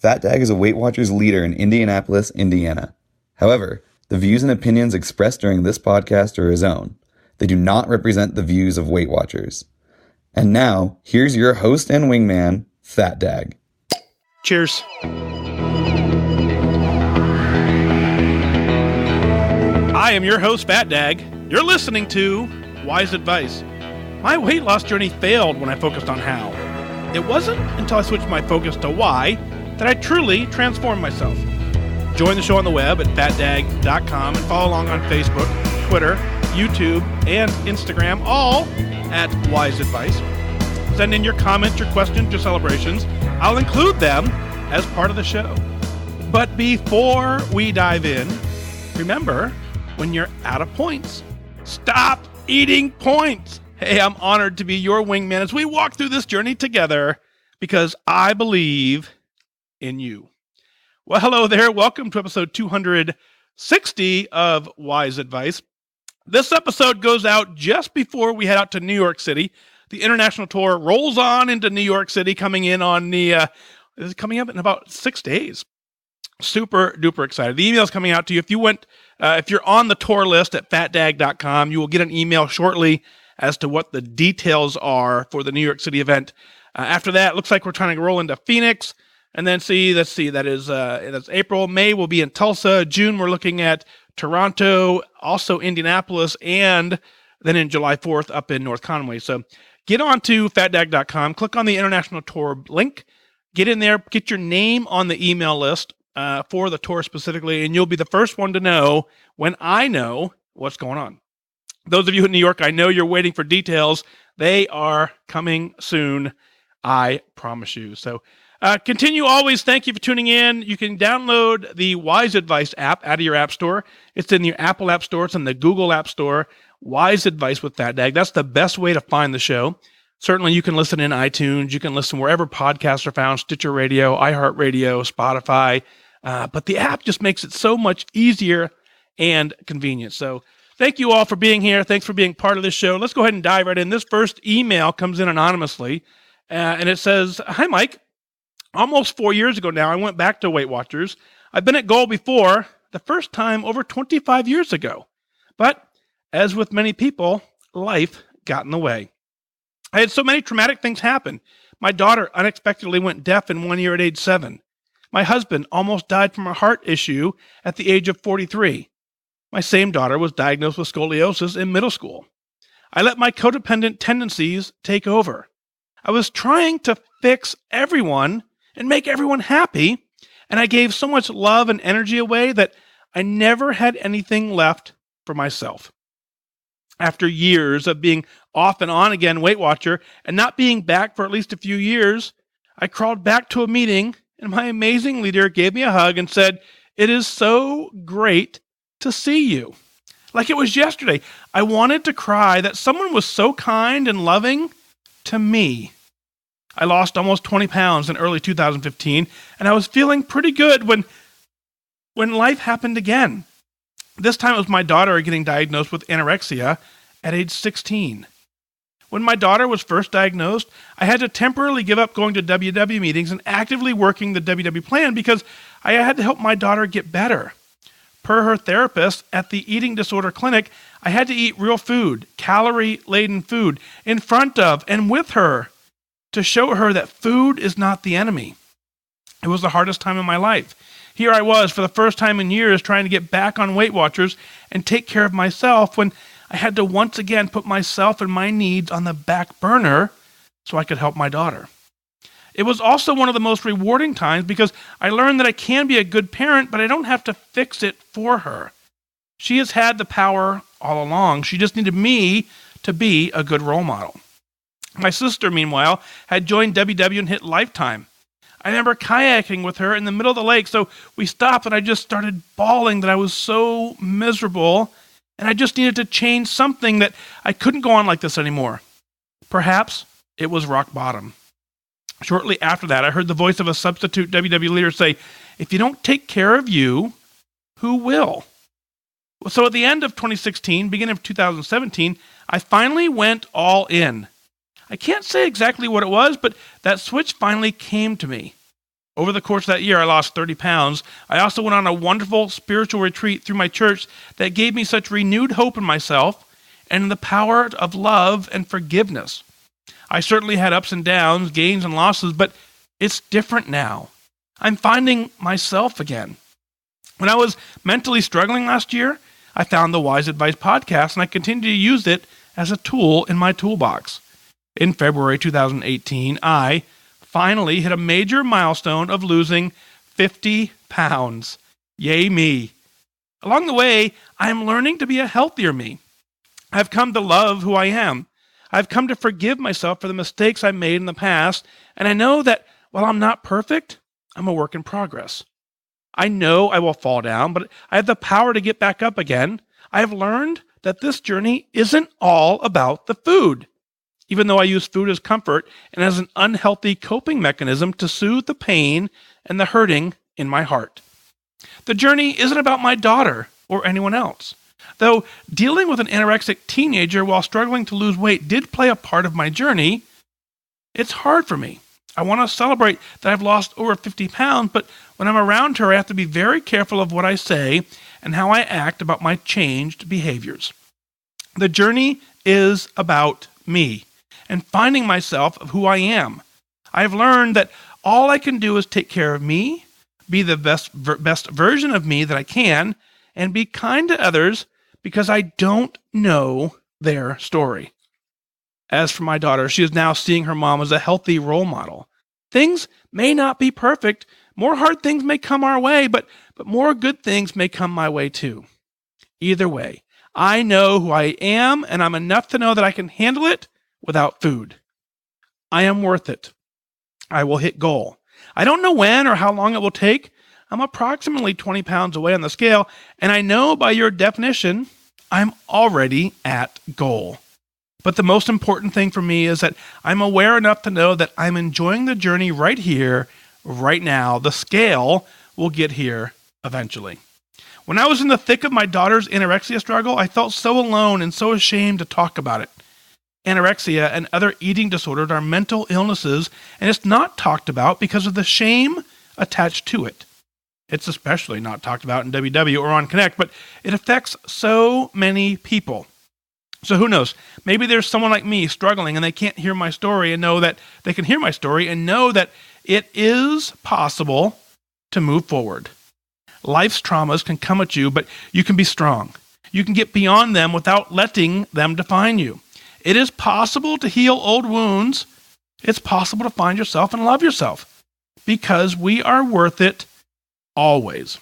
Fat Dag is a Weight Watchers leader in Indianapolis, Indiana. However, the views and opinions expressed during this podcast are his own. They do not represent the views of Weight Watchers. And now, here's your host and wingman, Fat Dag. Cheers. I am your host, Fat Dag. You're listening to Wise Advice. My weight loss journey failed when I focused on how. It wasn't until I switched my focus to why that I truly transformed myself. Join the show on the web at fatdag.com and follow along on Facebook, Twitter, YouTube, and Instagram, all at Wise Advice. Send in your comments, your questions, your celebrations. I'll include them as part of the show. But before we dive in, remember, when you're out of points, stop eating points. Hey, I'm honored to be your wingman as we walk through this journey together because I believe in you. Well, hello there. Welcome to episode 260 of Wise Advice. This episode goes out just before we head out to New York City. The international tour rolls on into New York City, coming in on the coming up in about 6 days. Super duper excited. The email is coming out to you. If you're on the tour list at fatdag.com, you will get an email shortly as to what the details are for the New York City event. After that, it looks like we're trying to roll into Phoenix, and then that's April. May will be in Tulsa. June, we're looking at Toronto, also Indianapolis, and then in July 4th up in North Conway. So get on to fatdag.com, click on the international tour link, get in there, get your name on the email list for the tour specifically, and you'll be the first one to know when I know what's going on. Those of you in New York, I know you're waiting for details. They are coming soon, I promise you. So continue always. Thank you for tuning in. You can download the Wise Advice app out of your app store. It's in your Apple App Store. It's in the Google App Store. Wise Advice with Fat Dag. That's the best way to find the show. Certainly, you can listen in iTunes. You can listen wherever podcasts are found, Stitcher Radio, iHeartRadio, Spotify. But the app just makes it so much easier and convenient. So thank you all for being here. Thanks for being part of this show. Let's go ahead and dive right in. This first email comes in anonymously, and it says, "Hi, Mike. Almost 4 years ago now, I went back to Weight Watchers. I've been at goal before, the first time over 25 years ago. But as with many people, life got in the way. I had so many traumatic things happen. My daughter unexpectedly went deaf in 1 year at age 7. My husband almost died from a heart issue at the age of 43. My same daughter was diagnosed with scoliosis in middle school. I let my codependent tendencies take over. I was trying to fix everyone and make everyone happy, and I gave so much love and energy away that I never had anything left for myself. After years of being off and on again Weight Watcher and not being back for at least a few years, I crawled back to a meeting, and my amazing leader gave me a hug and said, 'It is so great to see you.' Like it was yesterday. I wanted to cry that someone was so kind and loving to me. I lost almost 20 pounds in early 2015, and I was feeling pretty good when life happened again. This time it was my daughter getting diagnosed with anorexia at age 16. When my daughter was first diagnosed, I had to temporarily give up going to WW meetings and actively working the WW plan because I had to help my daughter get better. Per her therapist at the eating disorder clinic, I had to eat real food, calorie-laden food, in front of and with her to show her that food is not the enemy. It was the hardest time in my life. Here I was for the first time in years trying to get back on Weight Watchers and take care of myself when I had to once again put myself and my needs on the back burner so I could help my daughter. It was also one of the most rewarding times because I learned that I can be a good parent, but I don't have to fix it for her. She has had the power all along. She just needed me to be a good role model. My sister, meanwhile, had joined WW and hit Lifetime. I remember kayaking with her in the middle of the lake, so we stopped and I just started bawling that I was so miserable and I just needed to change something, that I couldn't go on like this anymore. Perhaps it was rock bottom. Shortly after that, I heard the voice of a substitute WW leader say, "If you don't take care of you, who will?" So at the end of 2016, beginning of 2017, I finally went all in. I can't say exactly what it was, but that switch finally came to me. Over the course of that year, I lost 30 pounds. I also went on a wonderful spiritual retreat through my church that gave me such renewed hope in myself and in the power of love and forgiveness. I certainly had ups and downs, gains and losses, but it's different now. I'm finding myself again. When I was mentally struggling last year, I found the Wise Advice podcast, and I continue to use it as a tool in my toolbox. In February 2018, I finally hit a major milestone of losing 50 pounds. Yay me. Along the way, I am learning to be a healthier me. I've come to love who I am. I've come to forgive myself for the mistakes I made in the past, and I know that while I'm not perfect, I'm a work in progress. I know I will fall down, but I have the power to get back up again. I have learned that this journey isn't all about the food. Even though I use food as comfort and as an unhealthy coping mechanism to soothe the pain and the hurting in my heart. The journey isn't about my daughter or anyone else. Though dealing with an anorexic teenager while struggling to lose weight did play a part of my journey, it's hard for me. I want to celebrate that I've lost over 50 pounds, but when I'm around her, I have to be very careful of what I say and how I act about my changed behaviors. The journey is about me and finding myself of who I am. I've learned that all I can do is take care of me, be the best version of me that I can, and be kind to others because I don't know their story. As for my daughter, she is now seeing her mom as a healthy role model. Things may not be perfect. More hard things may come our way, but more good things may come my way too. Either way, I know who I am, and I'm enough to know that I can handle it without food. I am worth it. I will hit goal. I don't know when or how long it will take. I'm approximately 20 pounds away on the scale, and I know by your definition, I'm already at goal. But the most important thing for me is that I'm aware enough to know that I'm enjoying the journey right here, right now. The scale will get here eventually. When I was in the thick of my daughter's anorexia struggle, I felt so alone and so ashamed to talk about it. Anorexia and other eating disorders are mental illnesses, and it's not talked about because of the shame attached to it. It's especially not talked about in WW or on Connect, but it affects so many people. So who knows? Maybe there's someone like me struggling and they can't hear my story and know that they can hear my story and know that it is possible to move forward. Life's traumas can come at you, but you can be strong. You can get beyond them without letting them define you. It is possible to heal old wounds. It's possible to find yourself and love yourself because we are worth it always.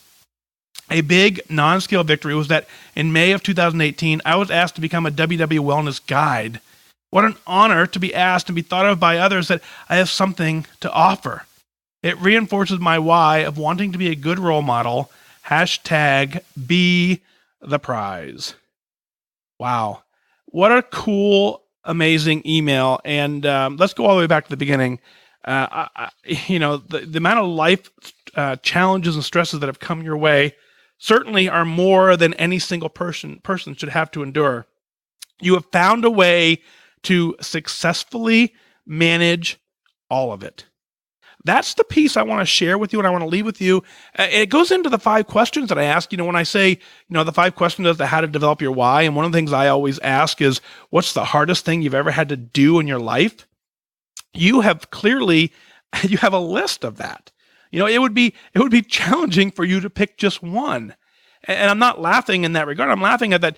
A big non-scale victory was that in May of 2018, I was asked to become a WW Wellness Guide. What an honor to be asked and be thought of by others that I have something to offer. It reinforces my why of wanting to be a good role model. #be the prize. Wow. What a cool, amazing email. And let's go all the way back to the beginning. The amount of life challenges and stresses that have come your way certainly are more than any single person should have to endure. You have found a way to successfully manage all of it. That's the piece I want to share with you and I want to leave with you. It goes into the 5 questions that I ask, when I say, the 5 questions as to how to develop your why. And one of the things I always ask is, what's the hardest thing you've ever had to do in your life? You have a list of that. It would be challenging for you to pick just one. And I'm not laughing in that regard. I'm laughing at that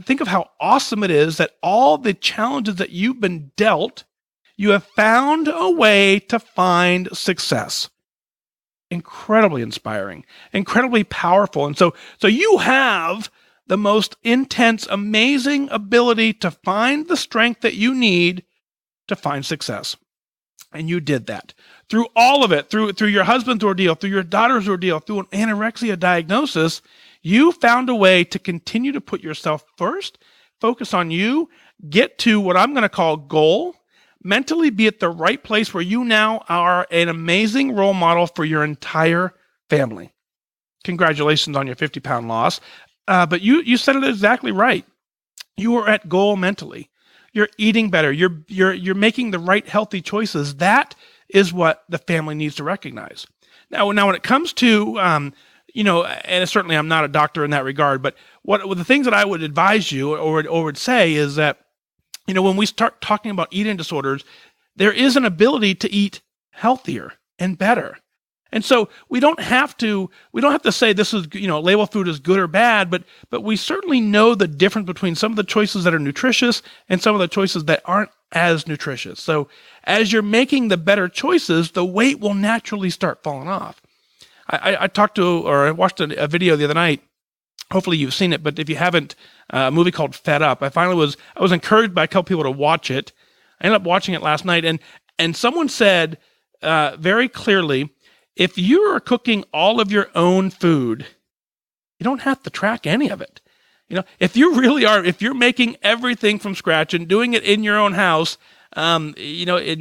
think of how awesome it is that all the challenges that you've been dealt, you have found a way to find success. Incredibly inspiring, incredibly powerful. And so you have the most intense, amazing ability to find the strength that you need to find success. And you did that through all of it, through your husband's ordeal, through your daughter's ordeal, through an anorexia diagnosis. You found a way to continue to put yourself first, focus on you, get to what I'm going to call goal, mentally be at the right place where you now are an amazing role model for your entire family. Congratulations on your 50-pound loss. But you said it exactly right. You are at goal mentally. You're eating better. You're making the right healthy choices. That is what the family needs to recognize. Now, when it comes to, and certainly I'm not a doctor in that regard, but what the things that I would advise you or would say is that, when we start talking about eating disorders, there is an ability to eat healthier and better. And so we don't have to say this is, label food as good or bad, but we certainly know the difference between some of the choices that are nutritious and some of the choices that aren't as nutritious. So as you're making the better choices, the weight will naturally start falling off. I watched a video the other night. Hopefully you've seen it, but if you haven't, a movie called Fed Up. I was encouraged by a couple people to watch it. I ended up watching it last night, and someone said very clearly, if you are cooking all of your own food, you don't have to track any of it. If you're making everything from scratch and doing it in your own house, and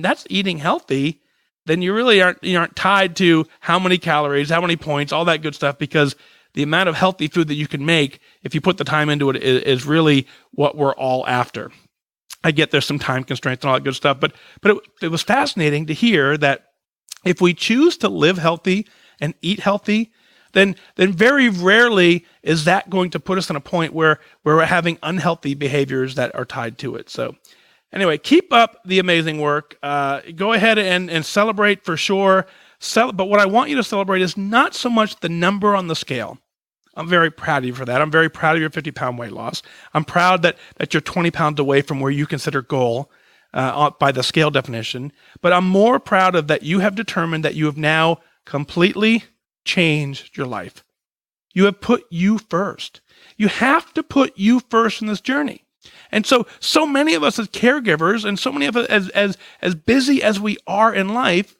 that's eating healthy, then you really aren't tied to how many calories, how many points, all that good stuff, because the amount of healthy food that you can make, if you put the time into it, is really what we're all after. I get there's some time constraints and all that good stuff, but it was fascinating to hear that if we choose to live healthy and eat healthy, then very rarely is that going to put us in a point where we're having unhealthy behaviors that are tied to it. So anyway, keep up the amazing work. Go ahead and celebrate for sure. But what I want you to celebrate is not so much the number on the scale. I'm very proud of you for that. I'm very proud of your 50-pound weight loss. I'm proud that you're 20 pounds away from where you consider goal by the scale definition. But I'm more proud of that you have determined that you have now completely changed your life. You have put you first. You have to put you first in this journey. And so many of us as caregivers and so many of us as busy as we are in life,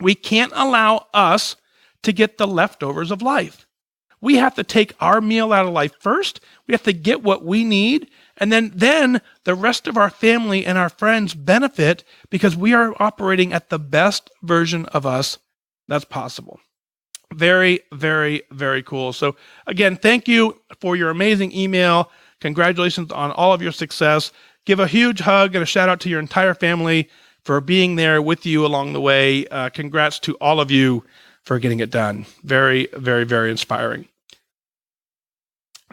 we can't allow us to get the leftovers of life. We have to take our meal out of life first. We have to get what we need. And then the rest of our family and our friends benefit because we are operating at the best version of us that's possible. Very, very, very cool. So again, thank you for your amazing email. Congratulations on all of your success. Give a huge hug and a shout out to your entire family for being there with you along the way. Congrats to all of you for getting it done. Very, very, very inspiring.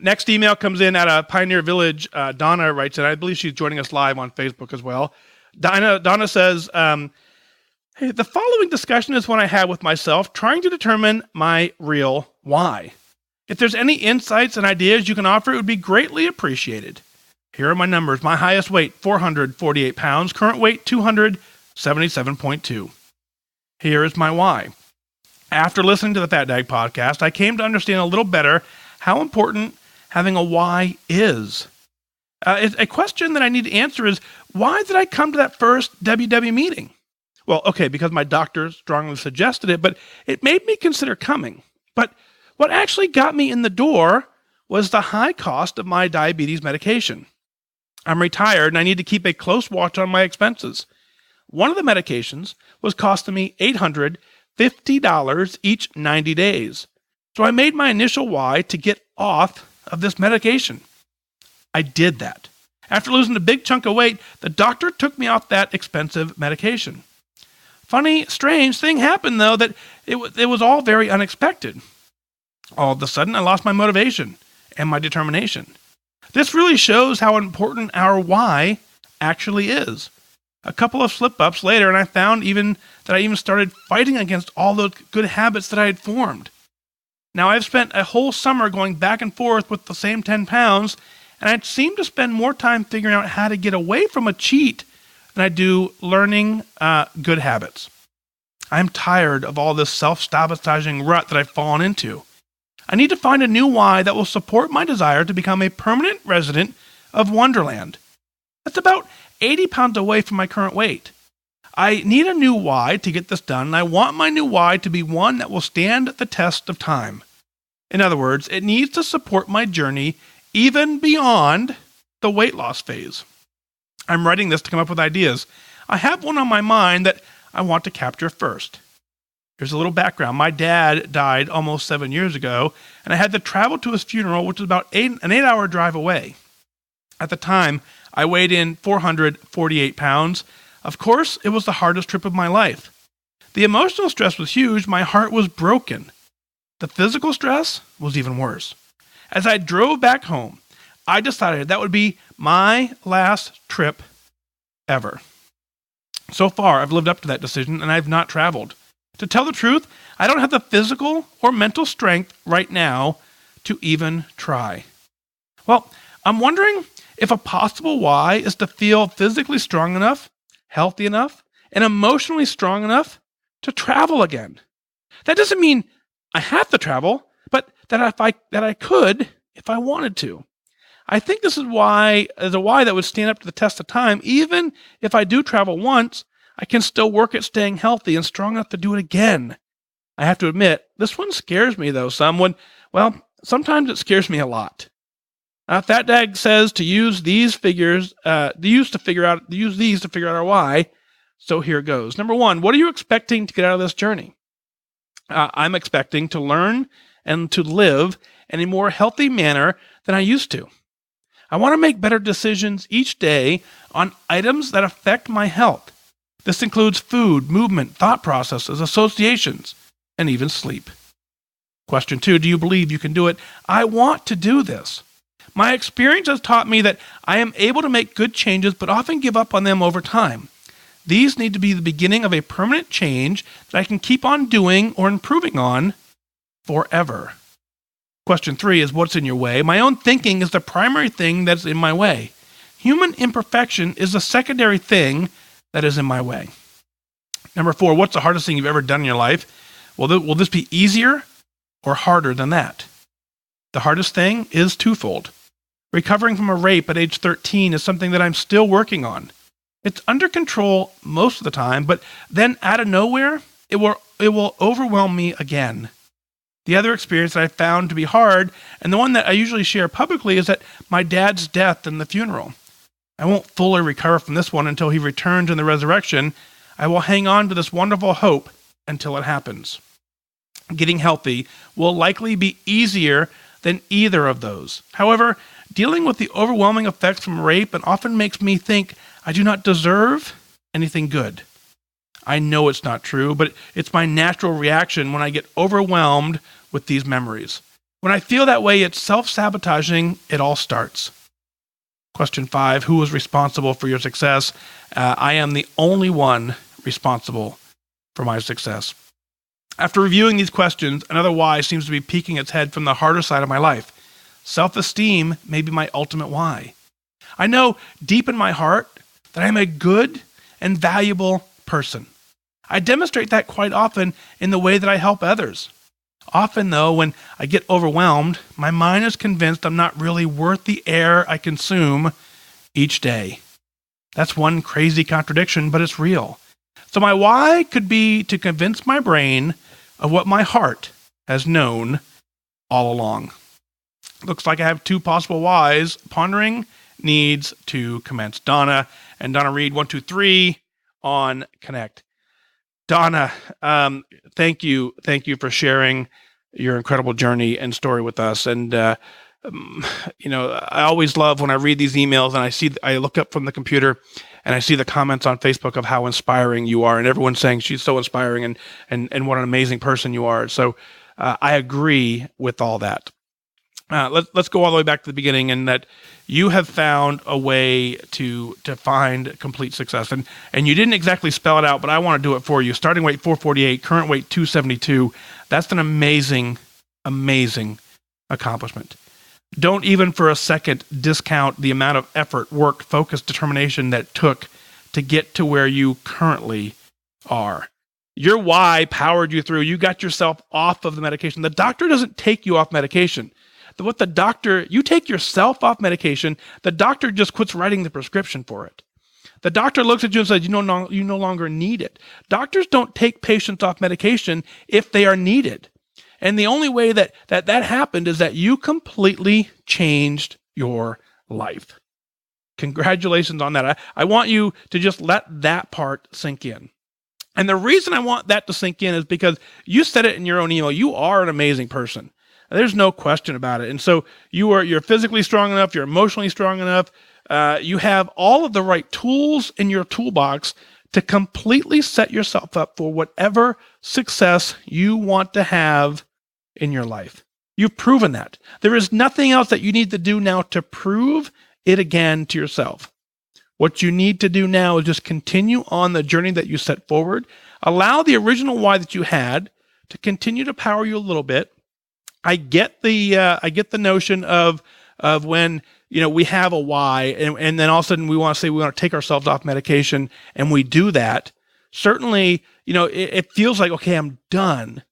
Next email comes in out of Pioneer Village. Donna writes, and I believe she's joining us live on Facebook as well. Donna says, hey, the following discussion is one I had with myself trying to determine my real why. If there's any insights and ideas you can offer, it would be greatly appreciated. Here are my numbers. My highest weight, 448 pounds. Current weight, 277.2. Here is my why. After listening to the Fat Dag podcast, I came to understand a little better how important having a why is. A question that I need to answer is, why did I come to that first WW meeting? Well, okay, because my doctor strongly suggested it, but it made me consider coming. But what actually got me in the door was the high cost of my diabetes medication. I'm retired and I need to keep a close watch on my expenses. One of the medications was costing me $850 each 90 days. So I made my initial why to get off of this medication. I did that. After losing a big chunk of weight, the doctor took me off that expensive medication. Funny, strange thing happened though, that it was all very unexpected. All of a sudden, I lost my motivation and my determination. This really shows how important our why actually is. A couple of slip-ups later, and I found that I started fighting against all those good habits that I had formed. Now, I've spent a whole summer going back and forth with the same 10 pounds, and I seem to spend more time figuring out how to get away from a cheat than I do learning good habits. I'm tired of all this self-sabotaging rut that I've fallen into. I need to find a new why that will support my desire to become a permanent resident of Wonderland. That's about 80 pounds away from my current weight. I need a new why to get this done, and I want my new why to be one that will stand the test of time. In other words, it needs to support my journey even beyond the weight loss phase. I'm writing this to come up with ideas. I have one on my mind that I want to capture first. Here's a little background. My dad died almost 7 years ago, and I had to travel to his funeral, which was about an 8-hour drive away. At the time, I weighed in 448 pounds. Of course, it was the hardest trip of my life. The emotional stress was huge. My heart was broken. The physical stress was even worse. As I drove back home, I decided that would be my last trip ever. So far, I've lived up to that decision and I've not traveled. To tell the truth, I don't have the physical or mental strength right now to even try. Well, I'm wondering if a possible why is to feel physically strong enough, healthy enough, and emotionally strong enough to travel again. That doesn't mean I have to travel, but that I could if I wanted to. I think this is a why that would stand up to the test of time. Even if I do travel once, I can still work at staying healthy and strong enough to do it again. I have to admit, this one scares me though. Sometimes it scares me a lot. Fat Dag says to use these to figure out our why. So here goes. Number one, what are you expecting to get out of this journey? I'm expecting to learn and to live in a more healthy manner than I used to. I want to make better decisions each day on items that affect my health. This includes food, movement, thought processes, associations, and even sleep. Question 2, do you believe you can do it? I want to do this. My experience has taught me that I am able to make good changes, but often give up on them over time. These need to be the beginning of a permanent change that I can keep on doing or improving on forever. Question 3 is what's in your way? My own thinking is the primary thing that's in my way. Human imperfection is the secondary thing that is in my way. Number 4, what's the hardest thing you've ever done in your life? Will this be easier or harder than that? The hardest thing is twofold. Recovering from a rape at age 13 is something that I'm still working on. It's under control most of the time, but then out of nowhere, it will overwhelm me again. The other experience that I found to be hard, and the one that I usually share publicly, is that my dad's death and the funeral. I won't fully recover from this one until he returns in the resurrection. I will hang on to this wonderful hope until it happens. Getting healthy will likely be easier than either of those. However, dealing with the overwhelming effects from rape often makes me think I do not deserve anything good. I know it's not true, but it's my natural reaction when I get overwhelmed with these memories. When I feel that way, it's self-sabotaging. It all starts. Question 5, who is responsible for your success? I am the only one responsible for my success. After reviewing these questions, another why seems to be peeking its head from the harder side of my life. Self-esteem may be my ultimate why. I know deep in my heart that I'm a good and valuable person. I demonstrate that quite often in the way that I help others. Often, though, when I get overwhelmed, my mind is convinced I'm not really worth the air I consume each day. That's one crazy contradiction, but it's real. So my why could be to convince my brain of what my heart has known all along. Looks like I have 2 possible whys. Pondering needs to commence. Donna and Donna Reed, 1, 2, 3 on Connect. Donna, thank you for sharing your incredible journey and story with us. And I always love when I read these emails and I look up from the computer and I see the comments on Facebook of how inspiring you are, and everyone's saying she's so inspiring and what an amazing person you are. So I agree with all that. Let's go all the way back to the beginning, and that you have found a way to find complete success. And you didn't exactly spell it out, but I want to do it for you. Starting weight 448, current weight 272. That's an amazing, amazing accomplishment. Don't even for a second discount the amount of effort, work, focus, determination that took to get to where you currently are. Your why powered you through. You got yourself off of the medication. The doctor doesn't take you off medication. You take yourself off medication, the doctor just quits writing the prescription for it. The doctor looks at you and says, you no longer need it. Doctors don't take patients off medication if they are needed. And the only way that happened is that you completely changed your life. Congratulations on that. I want you to just let that part sink in. And the reason I want that to sink in is because you said it in your own email. You are an amazing person. There's no question about it. And so you're physically strong enough, you're emotionally strong enough, you have all of the right tools in your toolbox to completely set yourself up for whatever success you want to have in your life. You've proven that. There is nothing else that you need to do now to prove it again to yourself. What you need to do now is just continue on the journey that you set forward. Allow the original why that you had to continue to power you a little bit. I get the notion of when we have a why and then all of a sudden we want to take ourselves off medication, and we do that. Certainly, it feels like, okay, I'm done.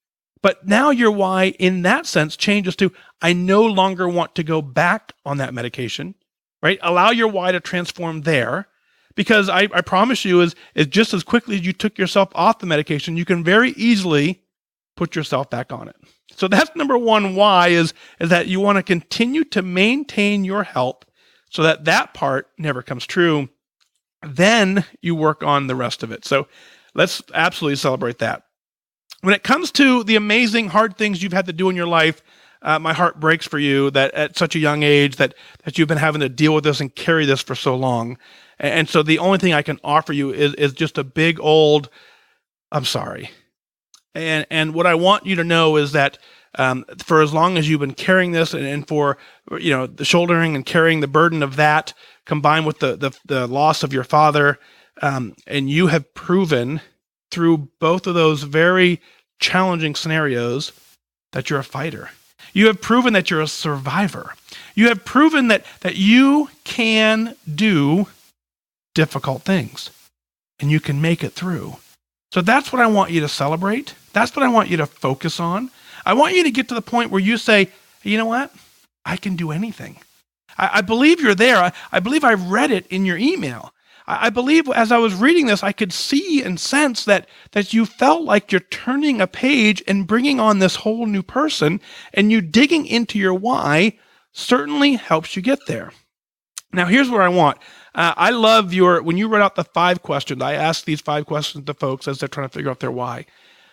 But now your why in that sense changes to, I no longer want to go back on that medication, right? Allow your why to transform there, because I promise you is just as quickly as you took yourself off the medication, you can very easily put yourself back on it. So that's number one why is that you want to continue to maintain your health so that part never comes true. Then you work on the rest of it. So let's absolutely celebrate that. When it comes to the amazing hard things you've had to do in your life, my heart breaks for you that at such a young age that you've been having to deal with this and carry this for so long. And so the only thing I can offer you is just a big old, I'm sorry. And what I want you to know is that for as long as you've been carrying this and for the shouldering and carrying the burden of that, combined with the loss of your father, and you have proven through both of those very challenging scenarios that you're a fighter. You have proven that you're a survivor. You have proven that you can do difficult things and you can make it through. So that's what I want you to celebrate. That's what I want you to focus on. I want you to get to the point where you say, you know what? I can do anything. I believe you're there. I believe I read it in your email. I believe as I was reading this, I could see and sense that you felt like you're turning a page and bringing on this whole new person, and you digging into your why certainly helps you get there. Now, here's what I want. I love when you wrote out the 5 questions. I asked these 5 questions to folks as they're trying to figure out their why.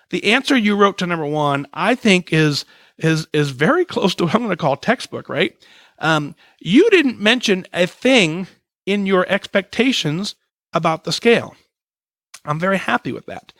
The answer you wrote to number 1, I think is very close to what I'm going to call textbook, right? You didn't mention a thing in your expectations about the scale. I'm very happy with that.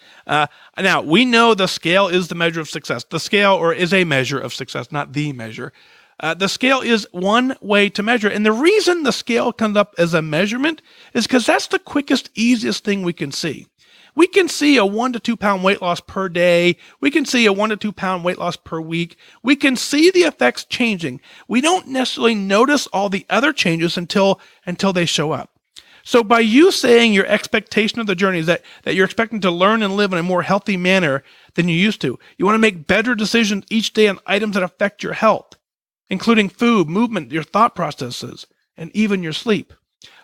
Now, we know the scale is the measure of success. The scale is a measure of success, not the measure. The scale is one way to measure. And the reason the scale comes up as a measurement is because that's the quickest, easiest thing we can see. We can see a 1 to 2 pound weight loss per day. We can see a 1 to 2 pound weight loss per week. We can see the effects changing. We don't necessarily notice all the other changes until they show up. So by you saying your expectation of the journey is that you're expecting to learn and live in a more healthy manner than you used to. You want to make better decisions each day on items that affect your health, including food, movement, your thought processes, and even your sleep.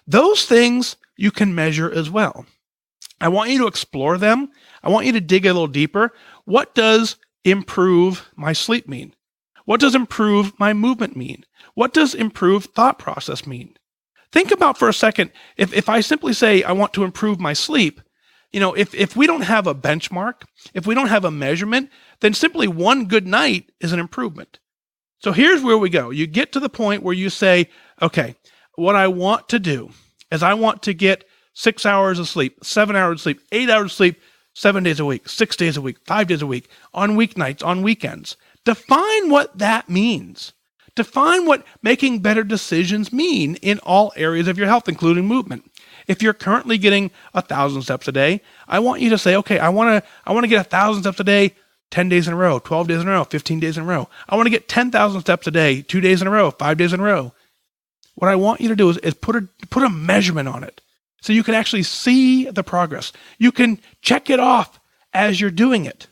Those things you can measure as well. I want you to explore them. I want you to dig a little deeper. What does improve my sleep mean? What does improve my movement mean? What does improve thought process mean? Think about for a second, if I simply say I want to improve my sleep, if we don't have a benchmark, if we don't have a measurement, then simply one good night is an improvement. So here's where we go. You get to the point where you say, okay, what I want to do is I want to get 6 hours of sleep, 7 hours of sleep, 8 hours of sleep, 7 days a week, 6 days a week, 5 days a week, on weeknights, on weekends. Define what that means. Define what making better decisions mean in all areas of your health, including movement. If you're currently getting 1,000 steps a day, I want you to say, okay, I want to get 1,000 steps a day 10 days in a row, 12 days in a row, 15 days in a row. I want to get 10,000 steps a day, 2 days in a row, 5 days in a row. What I want you to do is put a measurement on it so you can actually see the progress. You can check it off as you're doing it.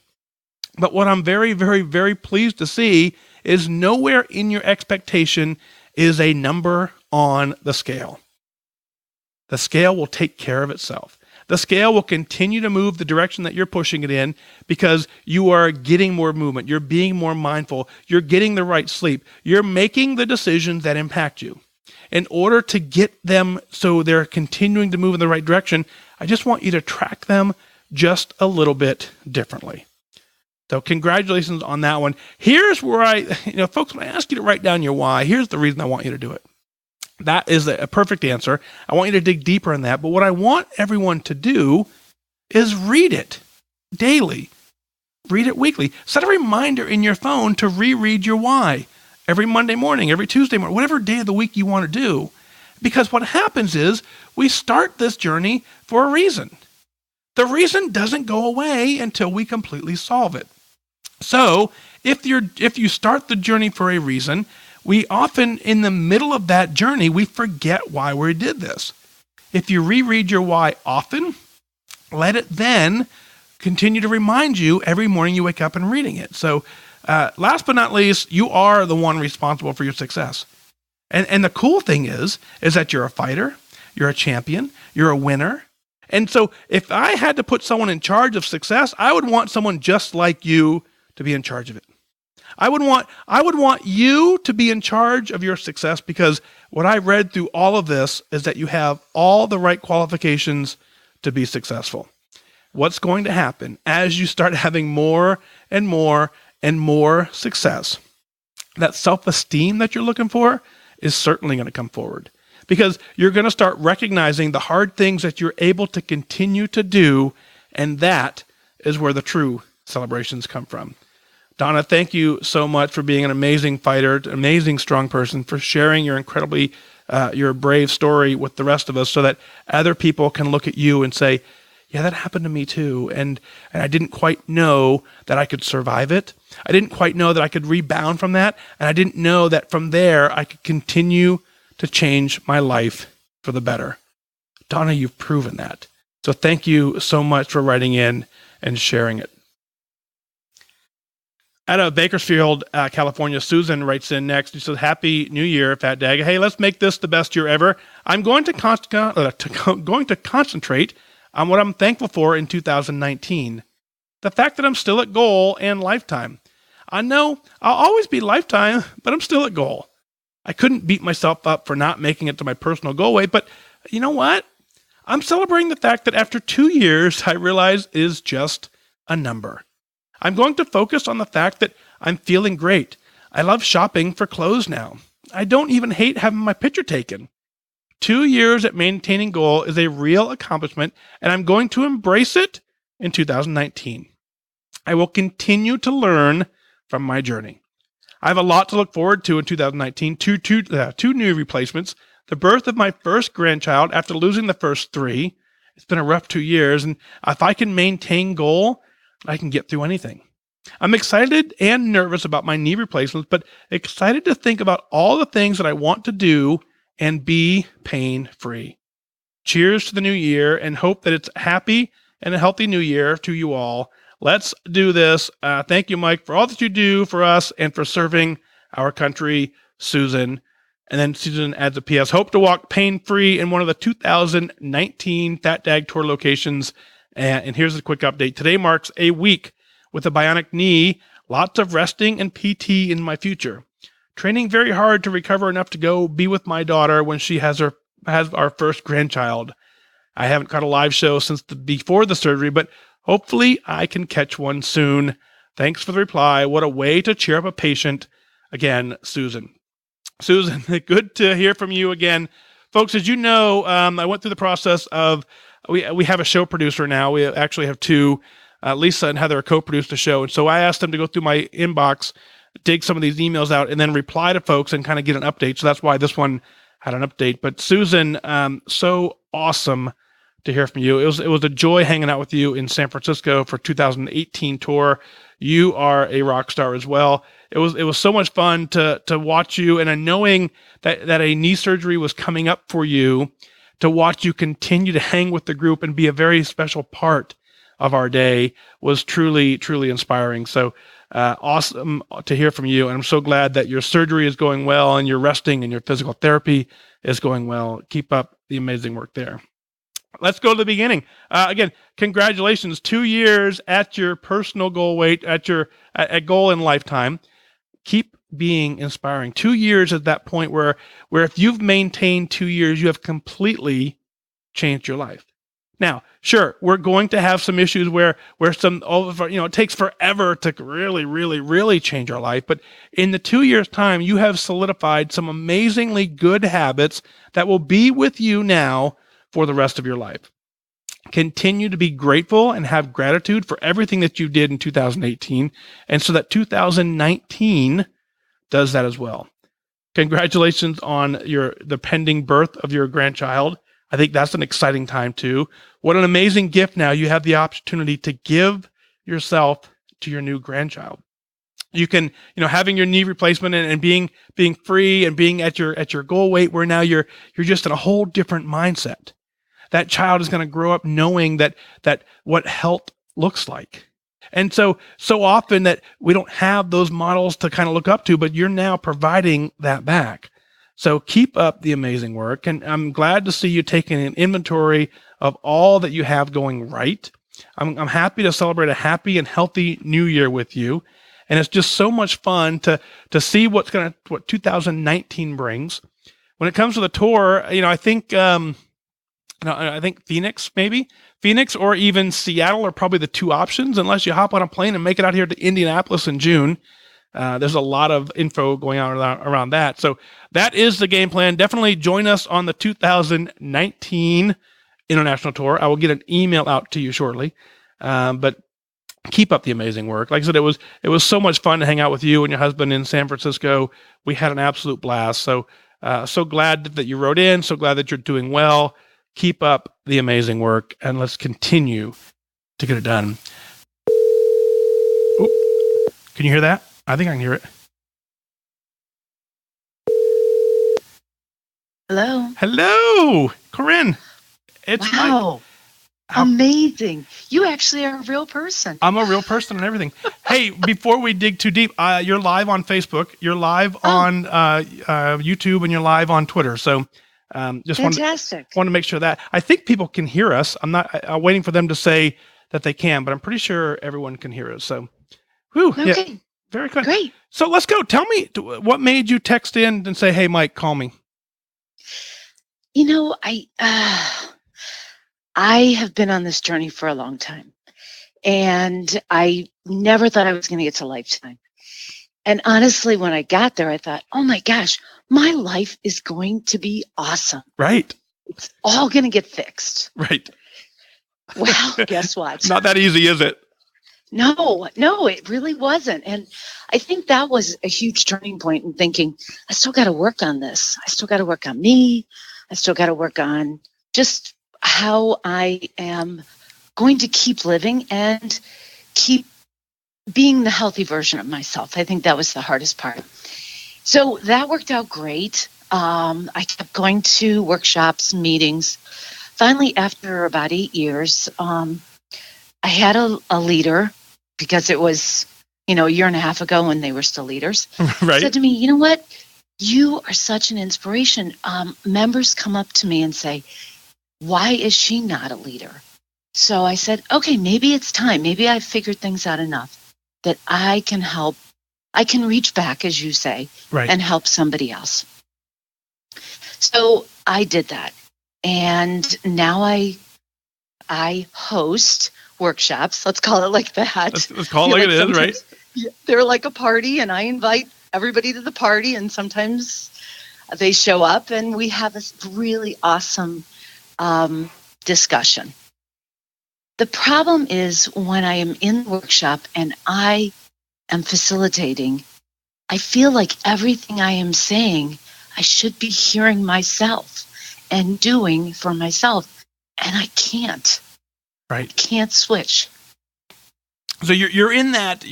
But what I'm very, very, very pleased to see is nowhere in your expectation is a number on the scale. The scale will take care of itself. The scale will continue to move the direction that you're pushing it in because you are getting more movement. You're being more mindful. You're getting the right sleep. You're making the decisions that impact you. In order to get them so they're continuing to move in the right direction, I just want you to track them just a little bit differently. So congratulations on that one. Here's where folks, when I ask you to write down your why, here's the reason I want you to do it. That is a perfect answer. I want you to dig deeper in that. But what I want everyone to do is read it daily. Read it weekly. Set a reminder in your phone to reread your why every Monday morning, every Tuesday morning, whatever day of the week you want to do. Because what happens is we start this journey for a reason. The reason doesn't go away until we completely solve it. So if you start the journey for a reason, we often, in the middle of that journey, we forget why we did this. If you reread your why often, let it then continue to remind you every morning you wake up and reading it. So last but not least, you are the one responsible for your success. And the cool thing is that you're a fighter, you're a champion, you're a winner. And so if I had to put someone in charge of success, I would want someone just like you to be in charge of it. I would want you to be in charge of your success, because what I read through all of this is that you have all the right qualifications to be successful. What's going to happen as you start having more and more and more success? That self-esteem that you're looking for is certainly going to come forward, because you're going to start recognizing the hard things that you're able to continue to do, and that is where the true celebrations come from. Donna, thank you so much for being an amazing fighter, an amazing strong person, for sharing your your brave story with the rest of us, so that other people can look at you and say, yeah, that happened to me too. And I didn't quite know that I could survive it. I didn't quite know that I could rebound from that. And I didn't know that from there, I could continue to change my life for the better. Donna, you've proven that. So thank you so much for writing in and sharing it. Out of Bakersfield, California, Susan writes in next. She says, Happy New Year, Fat Dag. Hey, let's make this the best year ever. I'm going to concentrate on what I'm thankful for in 2019. The fact that I'm still at goal and lifetime. I know I'll always be lifetime, but I'm still at goal. I couldn't beat myself up for not making it to my personal goal weight, but you know what? I'm celebrating the fact that after 2 years, I realize is just a number. I'm going to focus on the fact that I'm feeling great. I love shopping for clothes now. I don't even hate having my picture taken. 2 years at maintaining goal is a real accomplishment, and I'm going to embrace it in 2019. I will continue to learn from my journey. I have a lot to look forward to in 2019. Two new replacements, the birth of my first grandchild after losing the first 3. It's been a rough 2 years, and if I can maintain goal, I can get through anything. I'm excited and nervous about my knee replacements, but excited to think about all the things that I want to do and be pain-free. Cheers to the new year, and hope that it's a happy and a healthy new year to you all. Let's do this. Thank you, Mike, for all that you do for us and for serving our country, Susan. And then Susan adds a PS, hope to walk pain-free in one of the 2019 Fat Dag Tour locations. And here's a quick update. Today marks a week with a bionic knee, lots of resting and PT in my future. Training very hard to recover enough to go be with my daughter when she has our first grandchild. I haven't caught a live show since before the surgery, but hopefully I can catch one soon. Thanks for the reply. What a way to cheer up a patient. Again, Susan. Susan, good to hear from you again. Folks, as you know, I went through the process of, we have a show producer now. We actually have 2. Lisa and Heather co-produced the show. And so I asked them to go through my inbox, dig some of these emails out, and then reply to folks and kind of get an update. So that's why this one had an update. But Susan, so awesome to hear from you. It was a joy hanging out with you in San Francisco for 2018 tour. You are a rock star as well. It was so much fun to watch you, and knowing that a knee surgery was coming up for you, to watch you continue to hang with the group and be a very special part of our day was truly, truly inspiring. So awesome to hear from you. And I'm so glad that your surgery is going well and your resting and your physical therapy is going well. Keep up the amazing work there. Let's go to the beginning. Again, congratulations. 2 years at your personal goal weight, at goal in lifetime. Keep being inspiring. 2 years is that point where if you've maintained 2 years, you have completely changed your life. Now, sure, we're going to have some issues where it takes forever to really, really, really change our life. But in the 2 years' time, you have solidified some amazingly good habits that will be with you now for the rest of your life. Continue to be grateful and have gratitude for everything that you did in 2018. And so that 2019 does that as well. Congratulations on the pending birth of your grandchild. I think that's an exciting time too. What an amazing gift now. You have the opportunity to give yourself to your new grandchild. You can, having your knee replacement and being free and being at your goal weight, where now you're just in a whole different mindset. That child is going to grow up knowing that what health looks like. And so often that we don't have those models to kind of look up to, but you're now providing that back. So keep up the amazing work. And I'm glad to see you taking an inventory of all that you have going right. I'm happy to celebrate a happy and healthy new year with you. And it's just so much fun to see what 2019 brings. When it comes to the tour, I think Phoenix, maybe Phoenix or even Seattle are probably the two options, unless you hop on a plane and make it out here to Indianapolis in June. There's a lot of info going on around that. So that is the game plan. Definitely join us on the 2019 international tour. I will get an email out to you shortly. But keep up the amazing work. Like I said, it was so much fun to hang out with you and your husband in San Francisco. We had an absolute blast. So glad that you wrote in. So glad that you're doing well. Keep up the amazing work, and let's continue to get it done. Oop. Can you hear that? I think I can hear it. Hello, Corinne. It's wow. Amazing. You actually are a real person. I'm a real person and everything. Hey, before we dig too deep, you're live on Facebook, you're live on YouTube, and you're live on Twitter. So just fantastic. Want to make sure that I think people can hear us. I'm waiting for them to say that they can, but I'm pretty sure everyone can hear us. So, okay. Yeah, very good. Great. So let's go. Tell me what made you text in and say, "Hey, Mike, call me." I have been on this journey for a long time, and I never thought I was going to get to lifetime. And honestly, when I got there, I thought, oh my gosh, my life is going to be awesome. Right. It's all going to get fixed. Right. Well, guess what? Not that easy, is it? No, it really wasn't. And I think that was a huge turning point in thinking, I still got to work on this. I still got to work on me. I still got to work on just how I am going to keep living and keep being the healthy version of myself. I think that was the hardest part. So that worked out great. I kept going to workshops, meetings. Finally, after about 8 years, I had a leader, because it was, a year and a half ago when they were still leaders, right. Said to me, you know what? You are such an inspiration. Members come up to me and say, why is she not a leader? So I said, okay, maybe it's time. Maybe I've figured things out enough that I can help. I can reach back, as you say, right, and help somebody else. So I did that. And now I host workshops. Let's call it like that. Let's call it like it is, right? They're like a party, and I invite everybody to the party, and sometimes they show up, and we have this really awesome discussion. The problem is when I am in the workshop and I am facilitating, I feel like everything I am saying, I should be hearing myself and doing for myself, and I can't. Right. I can't switch. So you're in that.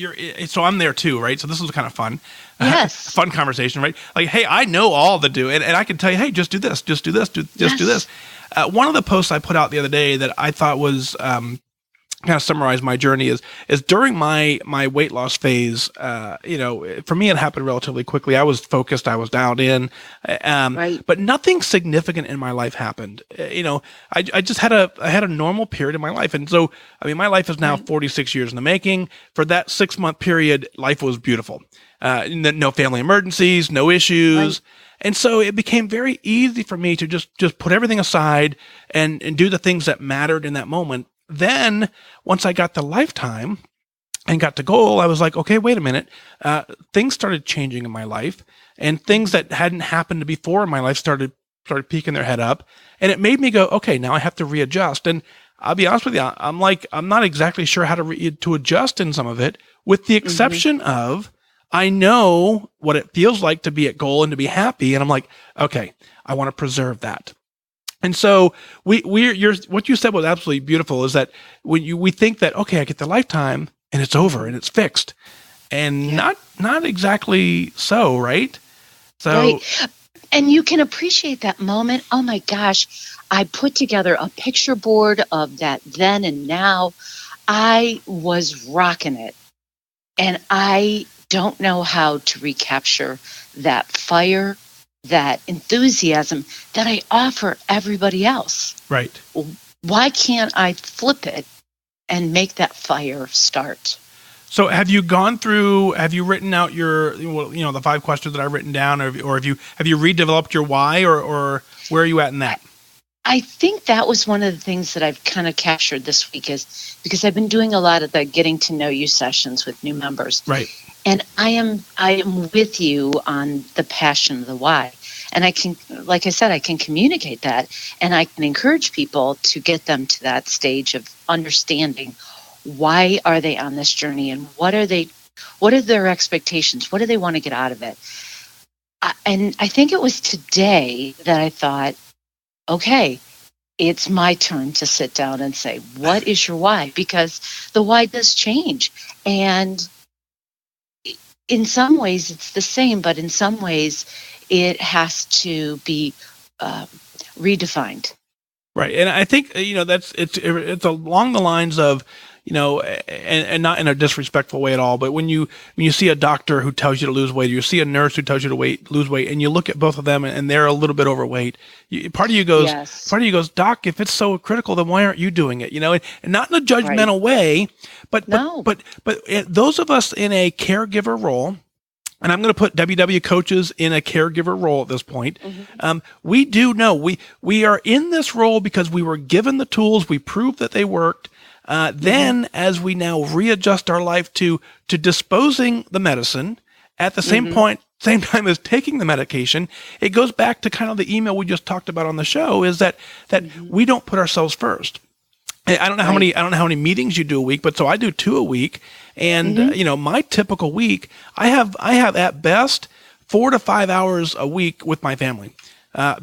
So I'm there too, right? So this is kind of fun. Yes. Fun conversation, right? Like, hey, I know all the do, and I can tell you, hey, just do this, just do this, do this. One of the posts I put out the other day that I thought was kind of summarize my journey is during my weight loss phase. For me, it happened relatively quickly. I was focused, I was dialed in, right, but nothing significant in my life happened. I just had a normal period in my life, and so my life is now 46 years in the making. For that 6-month period, life was beautiful. No family emergencies, no issues. Right. And so it became very easy for me to just put everything aside and do the things that mattered in that moment. Then once I got the lifetime and got to goal, I was like, okay, wait a minute. Things started changing in my life, and things that hadn't happened before in my life started peeking their head up. And it made me go, okay, now I have to readjust. And I'll be honest with you. I'm not exactly sure how to adjust in some of it, with the exception of, I know what it feels like to be at goal and to be happy. And I'm like, okay, I want to preserve that. And so what you said was absolutely beautiful, is that when we think that, okay, I get the lifetime and it's over and it's fixed, and not exactly so, right? So, right. And you can appreciate that moment. Oh my gosh, I put together a picture board of that then and now. I was rocking it. And I don't know how to recapture that fire, that enthusiasm that I offer everybody else. Right. Why can't I flip it and make that fire start? So have you written out the 5 questions that I've written down, or have you redeveloped your why, or where are you at in that? I think that was one of the things that I've kind of captured this week, is because I've been doing a lot of the getting to know you sessions with new members. Right. And I am with you on the passion, the why. And I can, like I said, I can communicate that, and I can encourage people to get them to that stage of understanding why are they on this journey, and what are their expectations? What do they want to get out of it? And I think it was today that I thought, okay, it's my turn to sit down and say, what is your why? Because the why does change. And in some ways it's the same, but in some ways it has to be redefined. Right. And I think, it's along the lines of, and not in a disrespectful way at all, but when you see a doctor who tells you to lose weight, or you see a nurse who tells you to lose weight, and you look at both of them and they're a little bit overweight, part of you goes, Doc, if it's so critical, then why aren't you doing it? And not in a judgmental way, but those of us in a caregiver role, and I'm going to put WW coaches in a caregiver role at this point. We do know we are in this role because we were given the tools, we proved that they worked. Then as we now readjust our life to disposing the medicine at the same time as taking the medication, it goes back to kind of the email we just talked about on the show, is that we don't put ourselves first. I don't know how many meetings you do a week, but so I do 2 a week. And, my typical week, I have at best 4 to 5 hours a week with my family.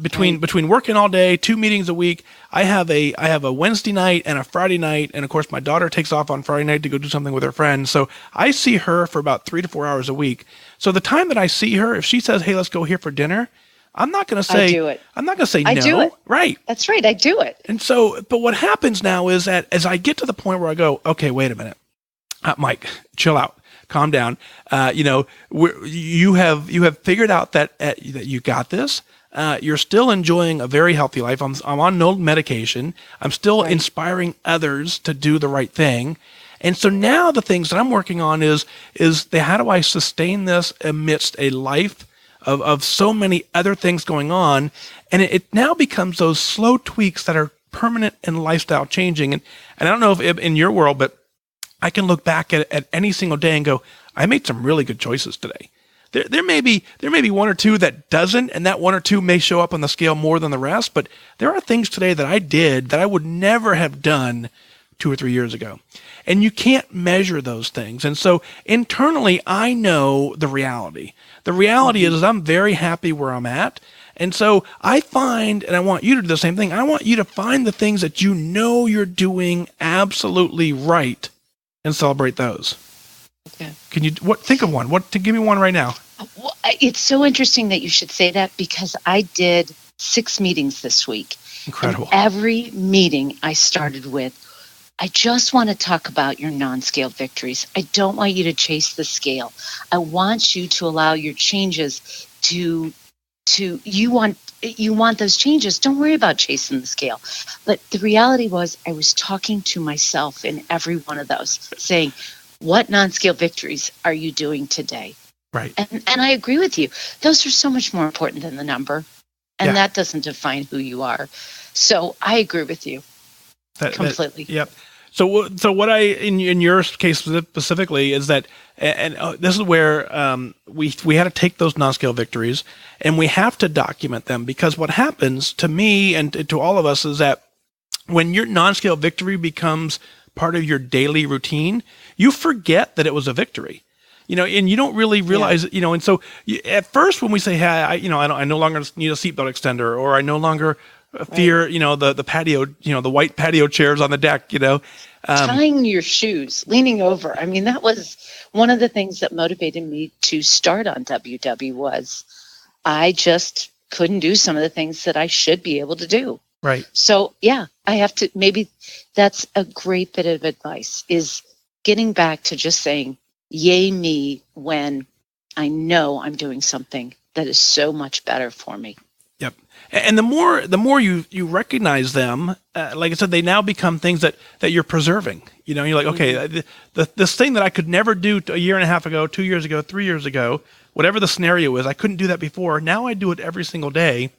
Between working all day, 2 meetings a week, I have a Wednesday night and a Friday night, and of course my daughter takes off on Friday night to go do something with her friends. So I see her for about 3 to 4 hours a week. So the time that I see her, if she says, "Hey, let's go here for dinner," I'm not going to say, I do it. I'm not going to say I no. do it. Right. That's right. I do it. And so, but what happens now is that as I get to the point where I go, okay, wait a minute, Mike, chill out. Calm down. You have figured out that you got this. You're still enjoying a very healthy life. I'm on no medication. I'm still inspiring others to do the right thing. And so now the things that I'm working on is how do I sustain this amidst a life of so many other things going on? And it now becomes those slow tweaks that are permanent and lifestyle changing. And I don't know if in your world, but I can look back at any single day and go, I made some really good choices today. There may be 1 or 2 that doesn't, and that 1 or 2 may show up on the scale more than the rest, but there are things today that I did that I would never have done 2 or 3 years ago. And you can't measure those things. And so internally, I know the reality. The reality is I'm very happy where I'm at. And so I find, and I want you to do the same thing, I want you to find the things that you know you're doing absolutely right and celebrate those. Okay. Can you think of one? Give me one right now. Well, it's so interesting that you should say that, because I did 6 meetings this week. Incredible. And every meeting I started with, I just want to talk about your non-scale victories. I don't want you to chase the scale. I want you to allow your changes to you want those changes. Don't worry about chasing the scale. But the reality was, I was talking to myself in every one of those, saying, what non-scale victories are you doing today? Right. And I agree with you. Those are so much more important than the number. And that doesn't define who you are. So I agree with you completely. Yep. So what in your case specifically is that, and this is where we had to take those non-scale victories and we have to document them, because what happens to me and to all of us is that when your non-scale victory becomes part of your daily routine, you forget that it was a victory. And you don't really realize it, and so at first when we say, hey, I no longer need a seatbelt extender, or I no longer fear, the patio, the white patio chairs on the deck, tying your shoes, leaning over. I mean, that was one of the things that motivated me to start on WW was I just couldn't do some of the things that I should be able to do. Right. So I have to, maybe that's a great bit of advice, is getting back to just saying, yay me, when I know I'm doing something that is so much better for me. Yep. And the more you recognize them, like I said, they now become things that you're preserving. You're like, okay, this thing that I could never do a year and a half ago, 2 years ago, 3 years ago, whatever the scenario is, I couldn't do that before. Now I do it every single day.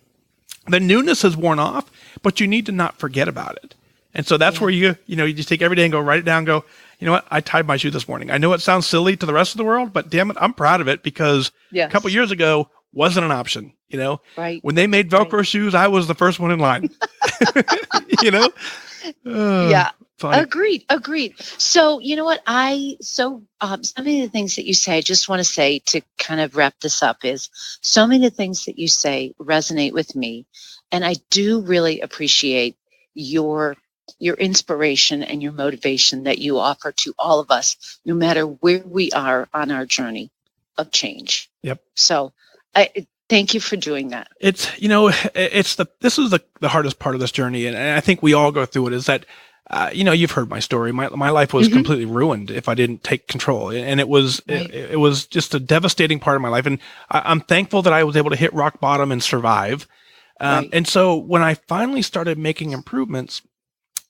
The newness has worn off, but you need to not forget about it. And so that's where you just take every day and go write it down and go, you know what? I tied my shoe this morning. I know it sounds silly to the rest of the world, but damn it, I'm proud of it, because a couple years ago wasn't an option. Right. When they made Velcro shoes, I was the first one in line. Funny. Agreed. So you know what? Some of the things that you say, I just want to say to kind of wrap this up, is so many of the things that you say resonate with me. And I do really appreciate your inspiration and your motivation that you offer to all of us, no matter where we are on our journey of change. Yep. So thank you for doing that. It's, this is the hardest part of this journey. And I think we all go through it, is that, you've heard my story. My life was completely ruined if I didn't take control. And it was, it was just a devastating part of my life. And I'm thankful that I was able to hit rock bottom and survive. And so when I finally started making improvements,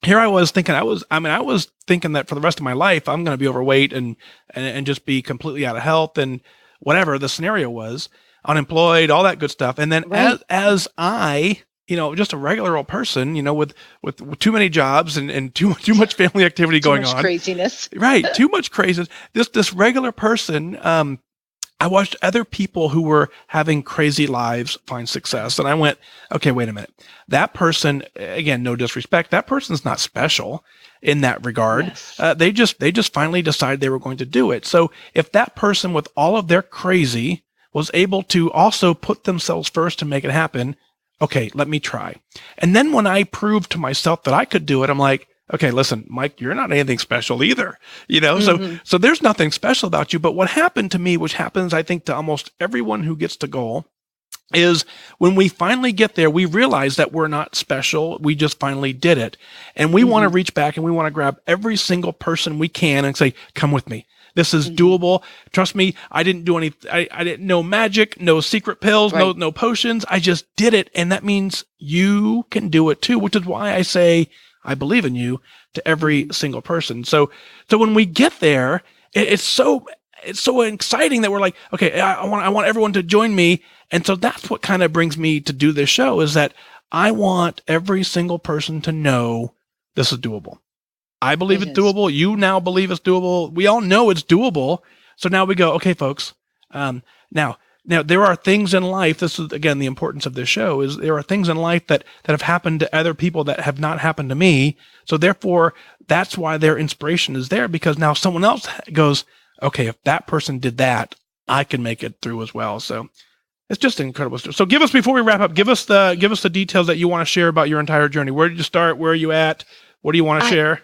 here I was thinking, I was thinking that for the rest of my life, I'm going to be overweight and just be completely out of health and whatever the scenario was, unemployed, all that good stuff. And then as I, just a regular old person, with too many jobs and too much family activity going on. Craziness. Right. Too much craziness. This regular person, I watched other people who were having crazy lives find success. And I went, okay, wait a minute. That person, again, no disrespect, that person's not special in that regard. Yes. They just finally decided they were going to do it. So if that person with all of their crazy was able to also put themselves first to make it happen, okay, let me try. And then when I proved to myself that I could do it, I'm like, okay, listen, Mike, you're not anything special either, So there's nothing special about you. But what happened to me, which happens, I think, to almost everyone who gets to goal, is when we finally get there, we realize that we're not special. We just finally did it. And we want to reach back and we want to grab every single person we can and say, come with me. This is doable. Trust me, I didn't do any, I didn't, no magic, no secret pills, no potions. I just did it. And that means you can do it too, which is why I say, I believe in you to every single person. So when we get there, it's so exciting that we're like, okay, I want everyone to join me. And so that's what kind of brings me to do this show, is that I want every single person to know this is doable. I believe it's doable. You now believe it's doable. We all know it's doable. So now we go, okay, folks, now there are things in life. This is, again, the importance of this show, is there are things in life that have happened to other people that have not happened to me. So therefore, that's why their inspiration is there, because now someone else goes, okay, if that person did that, I can make it through as well. So it's just incredible. So before we wrap up, give us the details that you want to share about your entire journey. Where did you start? Where are you at? What do you want to share?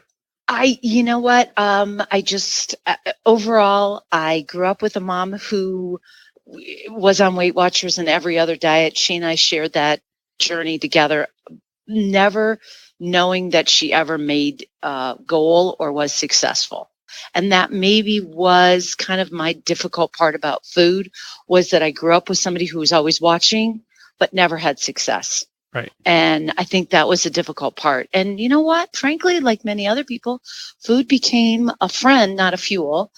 You know what? I just, overall, I grew up with a mom who was on Weight Watchers and every other diet. She and I shared that journey together, never knowing that she ever made a goal or was successful. And that maybe was kind of my difficult part about food, was that I grew up with somebody who was always watching, but never had success. Right. And I think that was a difficult part. And you know what? Frankly, like many other people, food became a friend, not a fuel,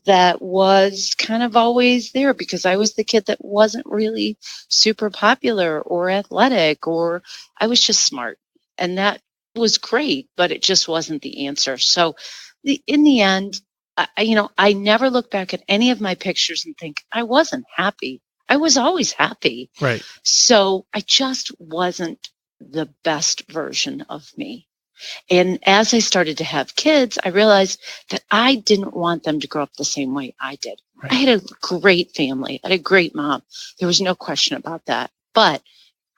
that was kind of always there, because I was the kid that wasn't really super popular or athletic, or I was just smart. And that was great, but it just wasn't the answer. So in the end, I never look back at any of my pictures and think I wasn't happy. I was always happy. Right. So I just wasn't the best version of me. And as I started to have kids, I realized that I didn't want them to grow up the same way I did. Right. I had a great family. I had a great mom. There was no question about that. But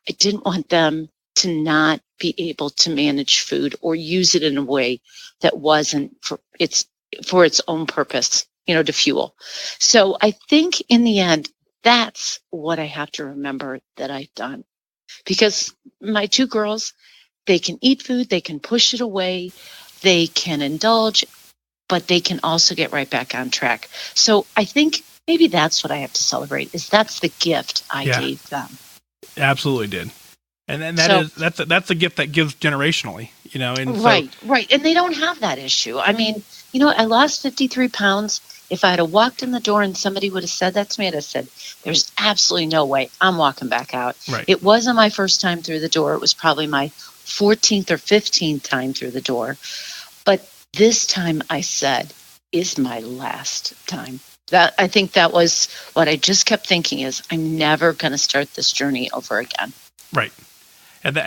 I didn't want them to not be able to manage food or use it in a way that wasn't for its own purpose, to fuel. So I think in the end, that's what I have to remember that I've done. Because my two girls, they can eat food, they can push it away, they can indulge, but they can also get right back on track. So I think maybe that's what I have to celebrate, is that's the gift I gave them. Absolutely did. And then that's a gift that gives generationally, and right. And they don't have that issue. I mean, I lost 53 pounds. If I had walked in the door and somebody would have said that to me, I'd have said, there's absolutely no way I'm walking back out. Right. It wasn't my first time through the door. It was probably my 14th or 15th time through the door. But this time I said is my last time. I think that was what I just kept thinking is I'm never going to start this journey over again. Right. And go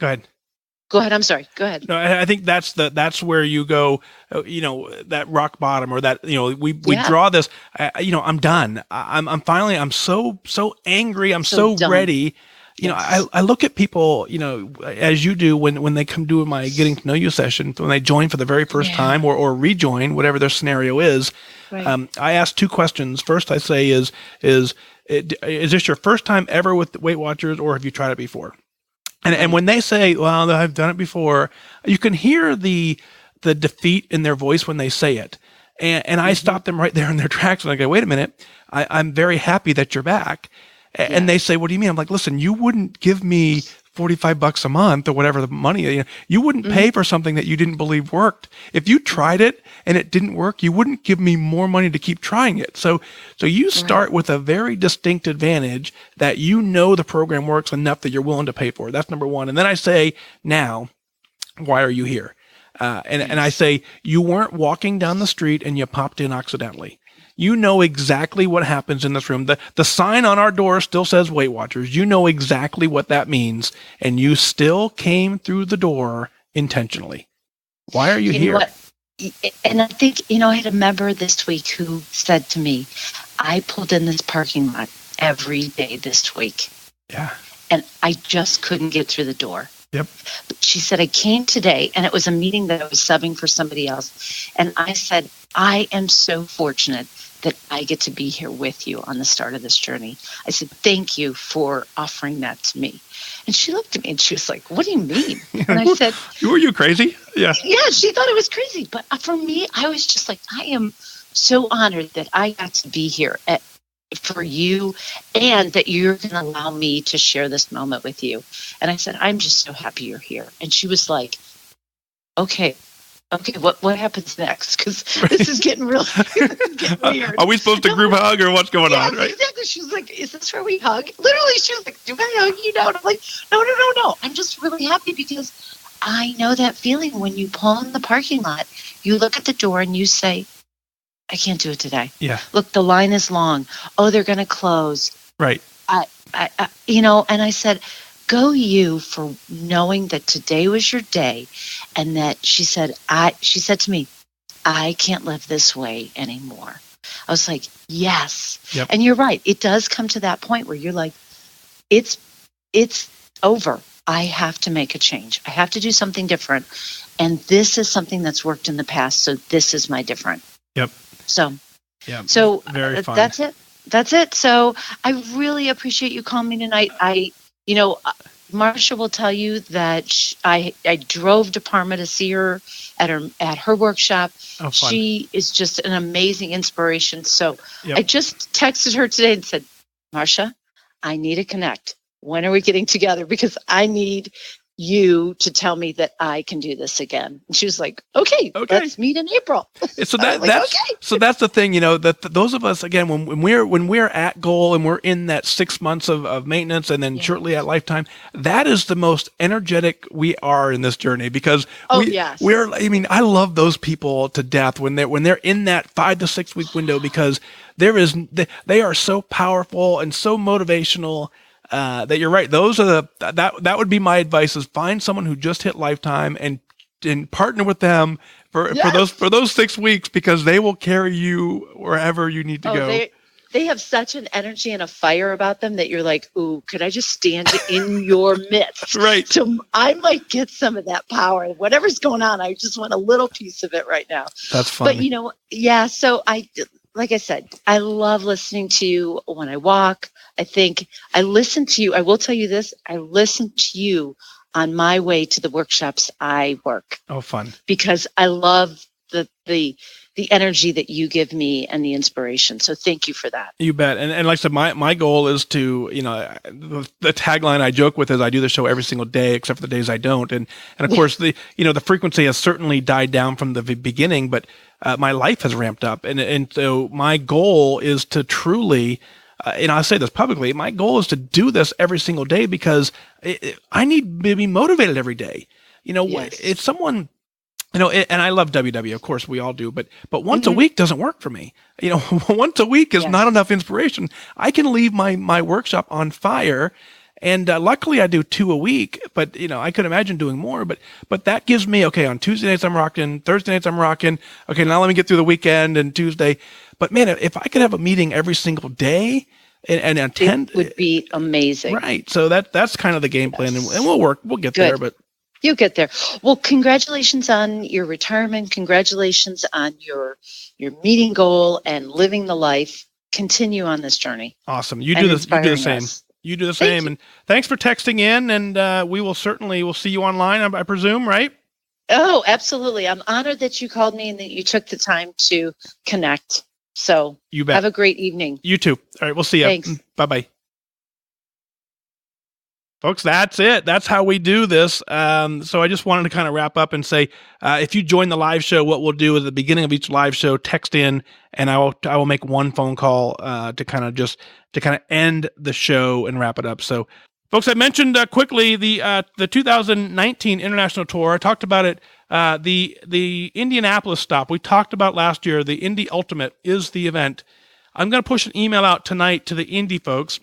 ahead. Go ahead. I'm sorry. Go ahead. No, I think that's where you go, that rock bottom, or that, we draw this, I'm done. I'm finally, I'm so angry. I'm so ready. Yes. I look at people, as you do when they come do my getting to know you session, when they join for the very first time or rejoin, whatever their scenario is. Right. I ask two questions. First, I say is this your first time ever with Weight Watchers, or have you tried it before? And when they say, well, I've done it before, you can hear the defeat in their voice when they say it. And I stop them right there in their tracks and I go, wait a minute, I'm very happy that you're back. And they say, what do you mean? I'm like, listen, you wouldn't give me $45 a month or whatever the money, you wouldn't pay for something that you didn't believe worked. If you tried it and it didn't work, you wouldn't give me more money to keep trying it. So you start with a very distinct advantage that the program works enough that you're willing to pay for it. That's number one. And then I say, now, why are you here? And I say, you weren't walking down the street and you popped in accidentally. You know exactly what happens in this room. The sign on our door still says Weight Watchers. You know exactly what that means. And you still came through the door intentionally. Why are you here? And I think, I had a member this week who said to me, I pulled in this parking lot every day this week. Yeah. And I just couldn't get through the door. Yep. But she said, I came today, and it was a meeting that I was subbing for somebody else. And I said, I am so fortunate that I get to be here with you on the start of this journey. I said, thank you for offering that to me. And she looked at me and she was like, what do you mean? And I said, were you crazy? Yeah. Yeah, she thought it was crazy. But for me, I was just like, I am so honored that I got to be here for you and that you're going to allow me to share this moment with you. And I said, I'm just so happy you're here. And she was like, okay, what happens next? Because this is getting real weird. Are we supposed to group hug or what's going on? Right? Exactly. She was like, is this where we hug? Literally, she was like, do I hug you now? And I'm like, no. I'm just really happy because I know that feeling when you pull in the parking lot, you look at the door and you say, I can't do it today. Yeah. Look, the line is long. Oh, they're going to close. Right. I and I said, go you for knowing that today was your day. And that she said to me, I can't live this way anymore. I was like, yes. Yep. And you're right. It does come to that point where you're like, it's over. I have to make a change. I have to do something different. And this is something that's worked in the past. So this is my different. Yep. So very fun. That's it. So I really appreciate you calling me tonight. Marsha will tell you that I drove to Parma to see her at her workshop. Oh, fun. She is just an amazing inspiration. So Yep. I just texted her today and said, Marsha, I need to connect. When are we getting together? Because I need you to tell me that I can do this again. And she was like, okay. Let's meet in April. So that's the thing, that those of us, again, when we're at goal and we're in that 6 months of maintenance and then shortly at lifetime, that is the most energetic we are in this journey because I love those people to death when they're in that 5 to 6 week window because they are so powerful and so motivational. that you're right. Those are that would be my advice: is find someone who just hit lifetime and partner with them for those 6 weeks, because they will carry you wherever you need to go. They have such an energy and a fire about them that you're like, ooh, could I just stand in your midst? Right. So I might get some of that power. Whatever's going on, I just want a little piece of it right now. That's funny. But so like I said, I love listening to you when I walk. I think I listen to you. I will tell you this. I listen to you on my way to the workshops I work. Oh, fun. Because I love the energy that you give me and the inspiration. So thank you for that. You bet. And like I said, my goal is to, the tagline I joke with is I do the show every single day, except for the days I don't. And of course, the frequency has certainly died down from the beginning, but my life has ramped up. And so my goal is to truly, and I'll say this publicly, my goal is to do this every single day, because I need to be motivated every day. Yes. If someone, and I love WW, of course we all do, but once a week doesn't work for me. Once a week is not enough inspiration. I can leave my workshop on fire, and luckily I do 2 a week, but I could imagine doing more, but that gives me, okay, on Tuesday nights I'm rocking, Thursday nights I'm rocking, okay, now let me get through the weekend and Tuesday. But man, if I could have a meeting every single day and attend, it would be amazing. Right. So that's kind of the game plan, and we'll get there, but you'll get there. Well, congratulations on your retirement. Congratulations on your meeting goal and living the life. Continue on this journey. Awesome. You do the same. You do the same. And thanks for texting in. And we'll see you online, I presume, right? Oh, absolutely. I'm honored that you called me and that you took the time to connect. So you bet. Have a great evening. You too. All right. We'll see you. Thanks. Bye-bye. Folks, that's it. That's how we do this. So I just wanted to kind of wrap up and say, if you join the live show, what we'll do is at the beginning of each live show, text in, and I will make one phone call to kind of end the show and wrap it up. So, folks, I mentioned quickly the 2019 international tour. I talked about it. The Indianapolis stop we talked about last year. The Indy Ultimate is the event. I'm going to push an email out tonight to the Indy folks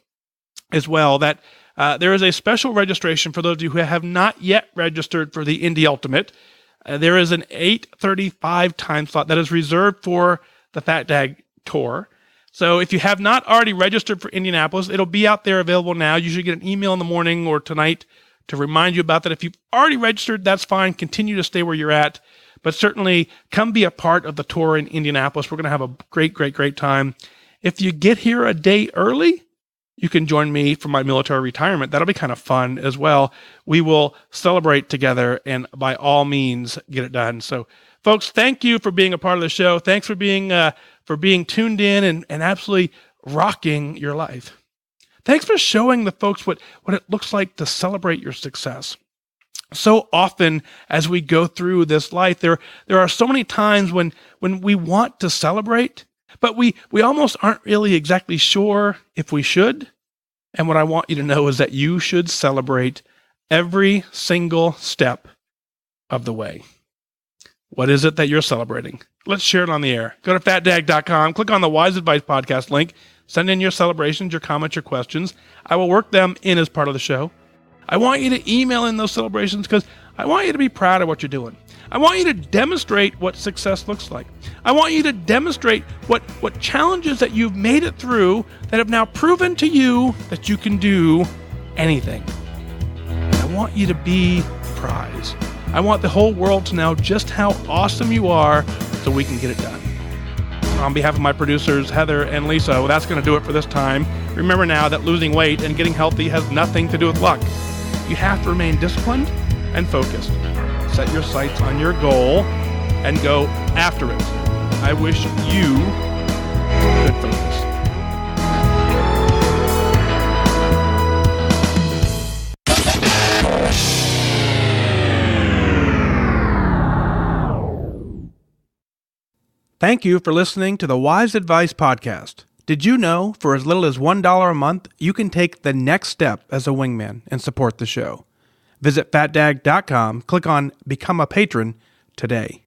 as well that. There is a special registration for those of you who have not yet registered for the Indy Ultimate. There is an 8:35 time slot that is reserved for the Fat Dag Tour. So if you have not already registered for Indianapolis, it'll be out there available now. You should get an email in the morning or tonight to remind you about that. If you've already registered, that's fine. Continue to stay where you're at. But certainly come be a part of the tour in Indianapolis. We're going to have a great, great, great time. If you get here a day early, you can join me for my military retirement. That'll be kind of fun as well. We will celebrate together and by all means get it done. So folks, thank you for being a part of the show. Thanks for being tuned in and absolutely rocking your life. Thanks for showing the folks what it looks like to celebrate your success. So often as we go through this life, there are so many times when we want to celebrate, but we almost aren't really exactly sure if we should. And what I want you to know is that you should celebrate every single step of the way. What is it that you're celebrating? Let's share it on the air. Go to fatdag.com, click on the Wise Advice Podcast link, send in your celebrations, your comments, your questions. I will work them in as part of the show. I want you to email in those celebrations because I want you to be proud of what you're doing. I want you to demonstrate what success looks like. I want you to demonstrate what challenges that you've made it through that have now proven to you that you can do anything. I want you to be the prize. I want the whole world to know just how awesome you are so we can get it done. On behalf of my producers, Heather and Lisa, well, that's going to do it for this time. Remember now that losing weight and getting healthy has nothing to do with luck. You have to remain disciplined and focused. Set your sights on your goal and go after it. I wish you good focus. Thank you for listening to the Wise Advice Podcast. Did you know for as little as $1 a month, you can take the next step as a wingman and support the show? Visit fatdag.com, click on Become a Patron today.